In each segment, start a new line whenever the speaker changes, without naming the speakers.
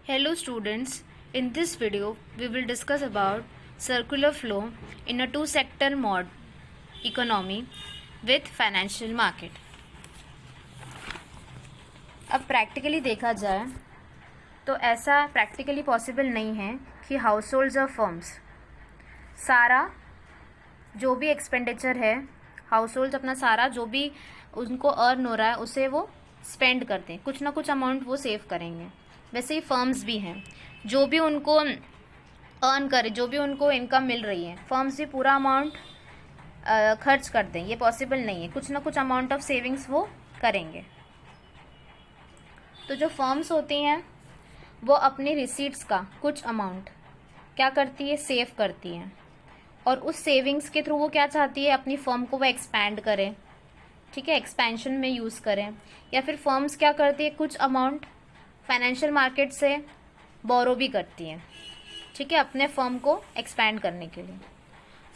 Hello students, in this video we will discuss about circular flow in a two-sector mod economy with financial market. अब practically देखा जाए तो ऐसा practically possible नहीं है कि हाउस होल्ड्स और फर्म्स सारा जो भी एक्सपेंडिचर है हाउस होल्ड्स अपना सारा जो भी उनको अर्न हो रहा है उसे वो स्पेंड करते हैं, कुछ ना कुछ अमाउंट वो सेव करेंगे। वैसे ही फर्म्स भी हैं, जो भी उनको अर्न करे, जो भी उनको इनकम मिल रही है, फर्म्स भी पूरा अमाउंट खर्च कर दें, ये पॉसिबल नहीं है। कुछ ना कुछ अमाउंट ऑफ सेविंग्स वो करेंगे। तो जो फर्म्स होती हैं वो अपनी रिसीट्स का कुछ अमाउंट क्या करती है, सेव करती हैं, और उस सेविंग्स के थ्रू वो क्या चाहती है, अपनी फर्म को वो एक्सपैंड करें, ठीक है, एक्सपेंशन में यूज़ करें। या फिर फर्म्स क्या करती है, कुछ अमाउंट फाइनेंशियल मार्केट से बोरो भी करती हैं, ठीक है, अपने फर्म को एक्सपैंड करने के लिए।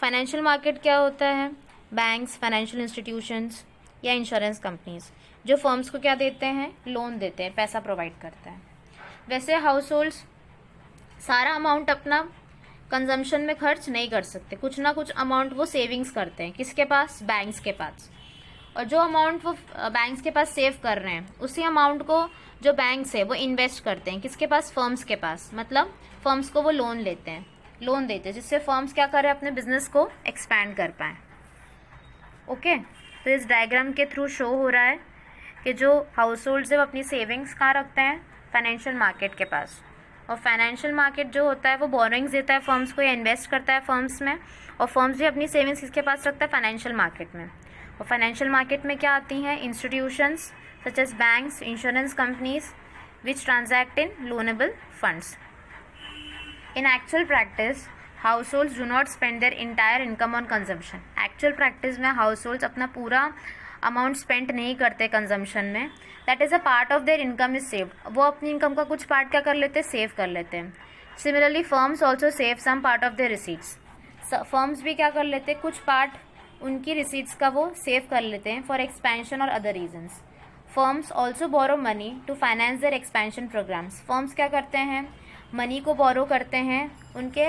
फाइनेंशियल मार्केट क्या होता है, बैंक्स, फाइनेंशियल इंस्टीट्यूशंस या इंश्योरेंस कंपनीज जो फर्म्स को क्या देते हैं, लोन देते हैं, पैसा प्रोवाइड करते हैं। वैसे हाउस होल्ड्स सारा अमाउंट अपना कंजम्पशन में खर्च नहीं कर सकते, कुछ ना कुछ अमाउंट वो सेविंग्स करते हैं। किसके पास, बैंक्स के पास। और जो अमाउंट वो बैंक्स के पास सेव कर रहे हैं उसी अमाउंट को जो बैंक्स है वो इन्वेस्ट करते हैं, किसके पास, फर्म्स के पास। मतलब फर्म्स को वो लोन देते हैं, जिससे फर्म्स क्या करें, अपने बिजनेस को एक्सपैंड कर पाएँ। ओके, तो इस डायग्राम के थ्रू शो हो रहा है कि जो हाउस होल्ड्स है वो अपनी सेविंग्स कहाँ रखते हैं, फाइनेंशियल मार्केट के पास। और फाइनेंशियल मार्केट जो होता है वो बोरोइंग्स देता है फर्म्स को या इन्वेस्ट करता है फर्म्स में, और फर्म्स भी अपनी सेविंग्स किसके पास रखता है, फाइनेंशियल मार्केट में। और फाइनेंशियल मार्केट में क्या आती हैं, institutions such as banks, insurance companies which transact in loanable funds. In actual practice households do not spend their entire income on consumption. Actual practice में हाउस होल्ड्स अपना पूरा amount spend नहीं करते consumption में। That is a part of their income is saved. वो अपनी income का कुछ पार्ट क्या कर लेते हैं, सेव कर लेते हैं। Similarly firms also save some part of their receipts. Firms भी क्या कर लेते हैं, कुछ पार्ट उनकी रिसीट्स का वो सेव कर लेते हैं फॉर एक्सपेंशन और other reasons. Firms also borrow money to finance their expansion programmes. Firms क्या करते हैं, मनी को बोरो करते हैं उनके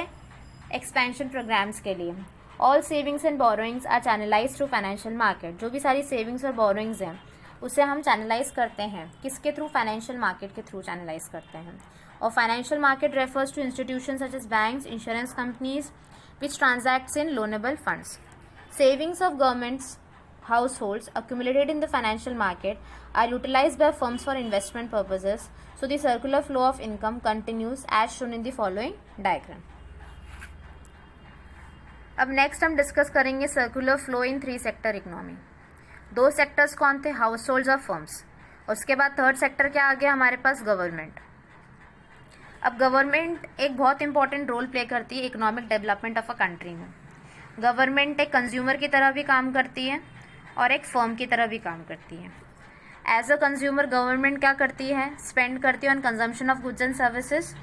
एक्सपेंशन प्रोग्राम्स के लिए। All savings and borrowings are channelise through financial market. जो भी सारी सेविंग्स और बोरोइंग्स हैं उसे हम चैनलाइज करते हैं, किसके थ्रू, फाइनेंशियल मार्केट के थ्रू चैनलाइज करते हैं। और financial market refers to institution such as banks, insurance companies which transacts in loanable funds. Savings of government's households accumulated in the financial market are utilized by firms for investment purposes. So the circular flow of income continues as shown in the following diagram. अब next हम discuss करेंगे circular flow in three sector economy. दो sectors कौन थे, house holds और firms. और उसके बाद थर्ड सेक्टर क्या आ गया हमारे पास, गवर्नमेंट। अब गवर्नमेंट एक बहुत इंपॉर्टेंट रोल प्ले करती है economic development of a country में। गवर्नमेंट एक कंज्यूमर की तरह भी काम करती है और एक फर्म की तरह भी काम करती है। एज अ कंज्यूमर गवर्नमेंट क्या करती है, स्पेंड करती है on consumption of goods and services.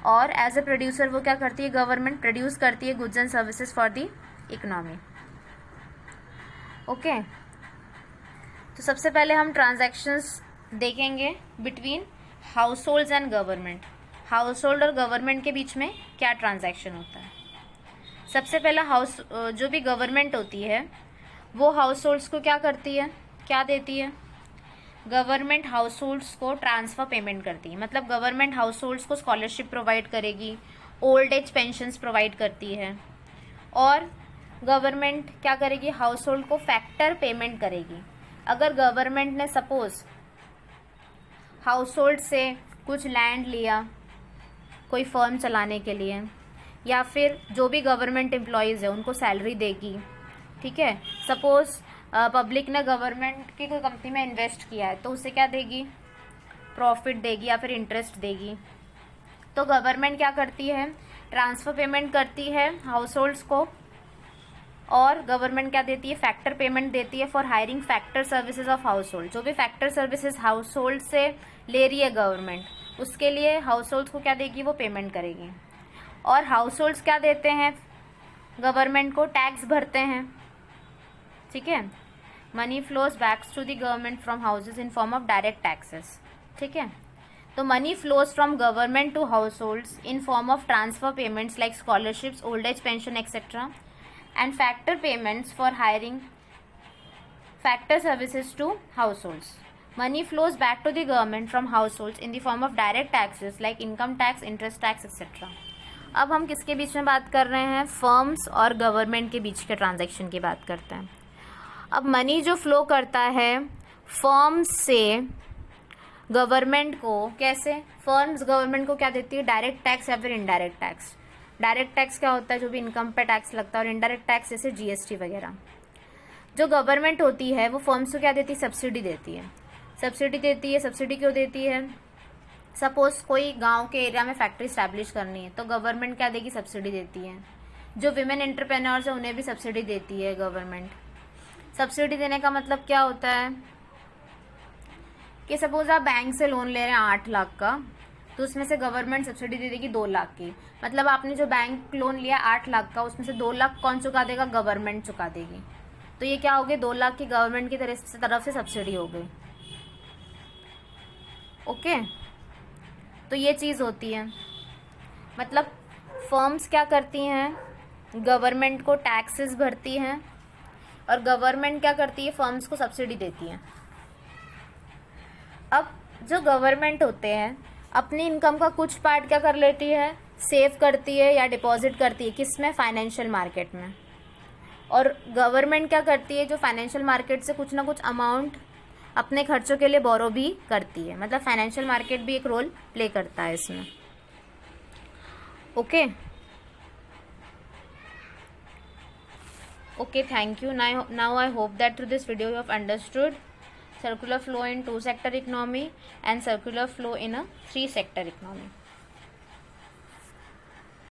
और एज अ प्रोड्यूसर वो क्या करती है, गवर्नमेंट प्रोड्यूस करती है goods and services for the economy. Okay, तो सबसे पहले हम ट्रांजैक्शंस देखेंगे between house holds and government. House hold और गवर्नमेंट के बीच में क्या ट्रांजैक्शन होता है। सबसे पहला जो भी गवर्नमेंट होती है वो हाउस होल्ड्स को क्या करती है, क्या देती है, गवर्नमेंट हाउस होल्ड्स को ट्रांसफ़र पेमेंट करती है। मतलब गवर्नमेंट हाउस होल्ड्स को स्कॉलरशिप प्रोवाइड करेगी, ओल्ड एज पेंशन्स प्रोवाइड करती है। और गवर्नमेंट क्या करेगी, हाउस होल्ड को फैक्टर पेमेंट करेगी। अगर गवर्नमेंट ने सपोज हाउस होल्ड से कुछ लैंड लिया कोई फर्म चलाने के लिए, या फिर जो भी गवर्नमेंट एम्प्लॉयज़ है उनको सैलरी देगी, ठीक है। सपोज पब्लिक ने गवर्नमेंट की कोई कंपनी में इन्वेस्ट किया है तो उसे क्या देगी, प्रॉफिट देगी या फिर इंटरेस्ट देगी। तो गवर्नमेंट क्या करती है, ट्रांसफ़र पेमेंट करती है हाउस होल्ड्स को। और गवर्नमेंट क्या देती है, फैक्टर पेमेंट देती है for hiring factor services of house hold. जो भी फैक्टर सर्विसेज हाउस होल्ड से ले रही है गवर्नमेंट, उसके लिए हाउस होल्ड्स को क्या देगी, वो पेमेंट करेगी। और हाउस होल्ड्स क्या देते हैं गवर्नमेंट को, टैक्स भरते हैं, ठीक है। Money flows backs to the government from houses in form of direct taxes, ठीक है। तो money flows from government to households in form of transfer payments like scholarships, old age pension etcetera, and factor payments for hiring factor services to households. Money flows back to the government from households in the form of direct taxes like income tax, interest tax, etc. अब हम किसके बीच में बात कर रहे हैं? Firms और government के बीच के ट्रांजैक्शन की बात करते हैं. अब मनी जो फ्लो करता है फर्म्स से गवर्नमेंट को, कैसे? फर्म्स गवर्नमेंट को क्या देती है? डायरेक्ट टैक्स या फिर इनडायरेक्ट टैक्स. डायरेक्ट टैक्स क्या होता है? जो भी इनकम पे टैक्स लगता है, और इनडायरेक्ट टैक्स जैसे जीएसटी वगैरह. जो गवर्नमेंट होती है वो फर्म्स को क्या देती है? सब्सिडी देती है. सब्सिडी देती है. सब्सिडी क्यों देती है? सपोज कोई गांव के एरिया में फैक्ट्री स्टैब्लिश करनी है तो गवर्नमेंट क्या देगी? सब्सिडी देती है. जो विमेन एंटरप्रेन्योर्स है उन्हें भी सब्सिडी देती है गवर्नमेंट. सब्सिडी देने का मतलब क्या होता है कि सपोज आप बैंक से लोन ले रहे हैं 8 लाख का, तो उसमें से गवर्नमेंट सब्सिडी दे देगी 2 लाख की. मतलब आपने जो बैंक लोन लिया 8 लाख का, उसमें से 2 लाख कौन चुका देगा? गवर्नमेंट चुका देगी. तो ये क्या हो गई? 2 लाख की गवर्नमेंट की तरफ से सब्सिडी हो गई. ओके, तो ये चीज़ होती है. मतलब फर्म्स क्या करती हैं? गवर्नमेंट को टैक्सेस भरती हैं, और गवर्नमेंट क्या करती है? फर्म्स को सब्सिडी देती है. अब जो गवर्नमेंट होते हैं अपनी इनकम का कुछ पार्ट क्या कर लेती है? सेव करती है या डिपॉजिट करती है. किस में? फाइनेंशियल मार्केट में. और गवर्नमेंट क्या करती है? जो फाइनेंशियल मार्केट से कुछ ना कुछ अमाउंट अपने खर्चों के लिए बोरो भी करती है. मतलब फाइनेंशियल मार्केट भी एक रोल प्ले करता है इसमें. Okay okay, thank you. Now I hope that through this video you have understood circular flow in 2-sector economy and circular flow in a 3-sector economy.